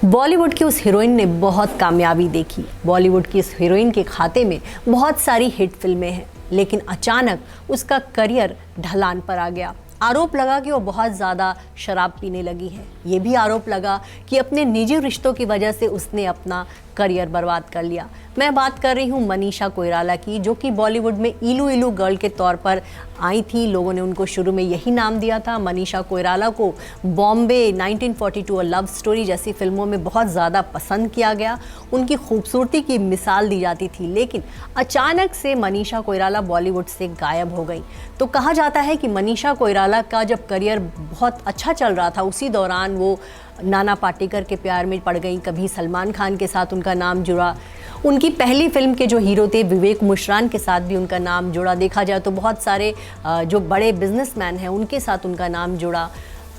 बॉलीवुड की उस हीरोइन ने बहुत कामयाबी देखी। बॉलीवुड की इस हीरोइन के खाते में बहुत सारी हिट फिल्में हैं, लेकिन अचानक उसका करियर ढलान पर आ गया। आरोप लगा कि वो बहुत ज़्यादा शराब पीने लगी है। ये भी आरोप लगा कि अपने निजी रिश्तों की वजह से उसने अपना करियर बर्बाद कर लिया। मैं बात कर रही हूँ मनीषा कोइराला की, जो कि बॉलीवुड में इलू इलू गर्ल के तौर पर आई थी। लोगों ने उनको शुरू में यही नाम दिया था। मनीषा कोइराला को बॉम्बे 1942 लव स्टोरी जैसी फिल्मों में बहुत ज़्यादा पसंद किया गया। उनकी खूबसूरती की मिसाल दी जाती थी, लेकिन अचानक से मनीषा कोइराला बॉलीवुड से गायब हो गई। तो कहा जाता है कि मनीषा कोइराला का जब करियर बहुत अच्छा चल रहा था, उसी दौरान वो नाना पाटेकर के प्यार में पड़ गई। कभी सलमान खान के साथ उनका नाम जुड़ा। उनकी पहली फिल्म के जो हीरो थे विवेक मुश्रान के साथ भी उनका नाम जुड़ा। देखा जाए तो बहुत सारे जो बड़े बिजनेसमैन हैं उनके साथ उनका नाम जुड़ा।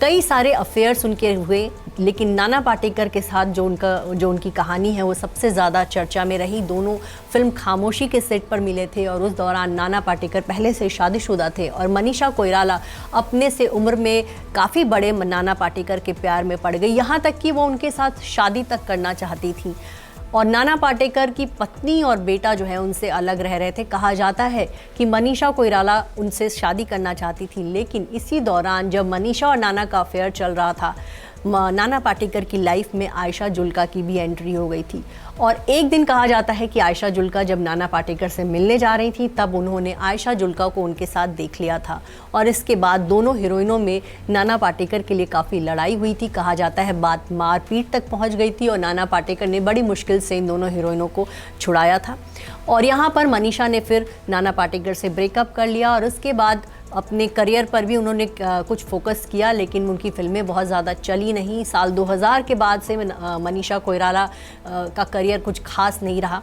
कई सारे अफेयर्स उनके हुए, लेकिन नाना पाटेकर के साथ जो उनकी कहानी है वो सबसे ज़्यादा चर्चा में रही। दोनों फिल्म खामोशी के सेट पर मिले थे और उस दौरान नाना पाटेकर पहले से शादीशुदा थे और मनीषा कोइराला अपने से उम्र में काफ़ी बड़े नाना पाटेकर के प्यार में पड़ गई। यहाँ तक कि वो उनके साथ शादी तक करना चाहती थी और नाना पाटेकर की पत्नी और बेटा जो है उनसे अलग रह रहे थे। कहा जाता है कि मनीषा कोइराला उनसे शादी करना चाहती थी, लेकिन इसी दौरान जब मनीषा और नाना का अफेयर चल रहा था, नाना पाटेकर की लाइफ में आयशा जुल्का की भी एंट्री हो गई थी। और एक दिन कहा जाता है कि आयशा जुल्का जब नाना पाटेकर से मिलने जा रही थी, तब उन्होंने आयशा जुल्का को उनके साथ देख लिया था और इसके बाद दोनों हीरोइनों में नाना पाटेकर के लिए काफ़ी लड़ाई हुई थी। कहा जाता है बात मारपीट तक पहुंच गई थी और नाना पाटेकर ने बड़ी मुश्किल से इन दोनों हीरोइनों को छुड़ाया था। और यहाँ पर मनीषा ने फिर नाना पाटेकर से ब्रेकअप कर लिया और उसके बाद अपने करियर पर भी उन्होंने कुछ फोकस किया, लेकिन उनकी फिल्में बहुत ज़्यादा चली नहीं। साल 2000 के बाद से मनीषा कोइराला का करियर कुछ खास नहीं रहा।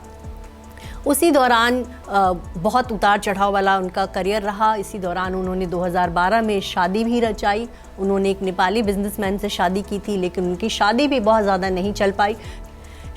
उसी दौरान बहुत उतार चढ़ाव वाला उनका करियर रहा। इसी दौरान उन्होंने 2012 में शादी भी रचाई। उन्होंने एक नेपाली बिजनेसमैन से शादी की थी, लेकिन उनकी शादी भी बहुत ज़्यादा नहीं चल पाई।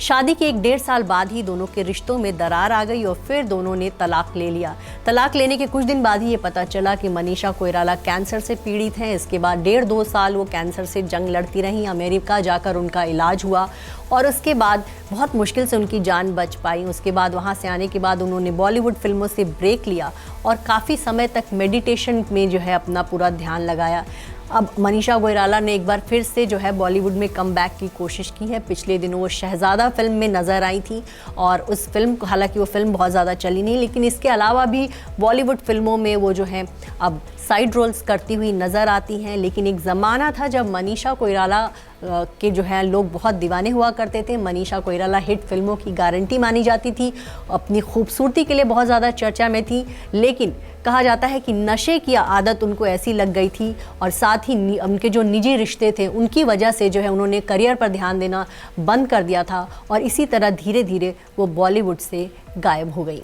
शादी के 1-1.5 साल बाद ही दोनों के रिश्तों में दरार आ गई और फिर दोनों ने तलाक ले लिया। तलाक लेने के कुछ दिन बाद ही ये पता चला कि मनीषा कोइराला कैंसर से पीड़ित हैं। इसके बाद 1.5-2 साल वो कैंसर से जंग लड़ती रहीं। अमेरिका जाकर उनका इलाज हुआ और उसके बाद बहुत मुश्किल से उनकी जान बच पाई। उसके बाद वहाँ से आने के बाद उन्होंने बॉलीवुड फिल्मों से ब्रेक लिया और काफ़ी समय तक मेडिटेशन में जो है अपना पूरा ध्यान लगाया। अब मनीषा कोइराला ने एक बार फिर से जो है बॉलीवुड में कमबैक की कोशिश की है। पिछले दिनों वो शहजादा फिल्म में नज़र आई थी और उस फिल्म को, हालांकि वो फिल्म बहुत ज़्यादा चली नहीं, लेकिन इसके अलावा भी बॉलीवुड फिल्मों में वो जो है अब साइड रोल्स करती हुई नज़र आती हैं। लेकिन एक ज़माना था जब मनीषा कोइराला के जो है लोग बहुत दीवाने हुआ करते थे। मनीषा कोइराला हिट फिल्मों की गारंटी मानी जाती थी, अपनी खूबसूरती के लिए बहुत ज़्यादा चर्चा में थी, लेकिन कहा जाता है कि नशे की आदत उनको ऐसी लग गई थी और साथ ही उनके जो निजी रिश्ते थे उनकी वजह से जो है उन्होंने करियर पर ध्यान देना बंद कर दिया था और इसी तरह धीरे धीरे वो बॉलीवुड से गायब हो गई।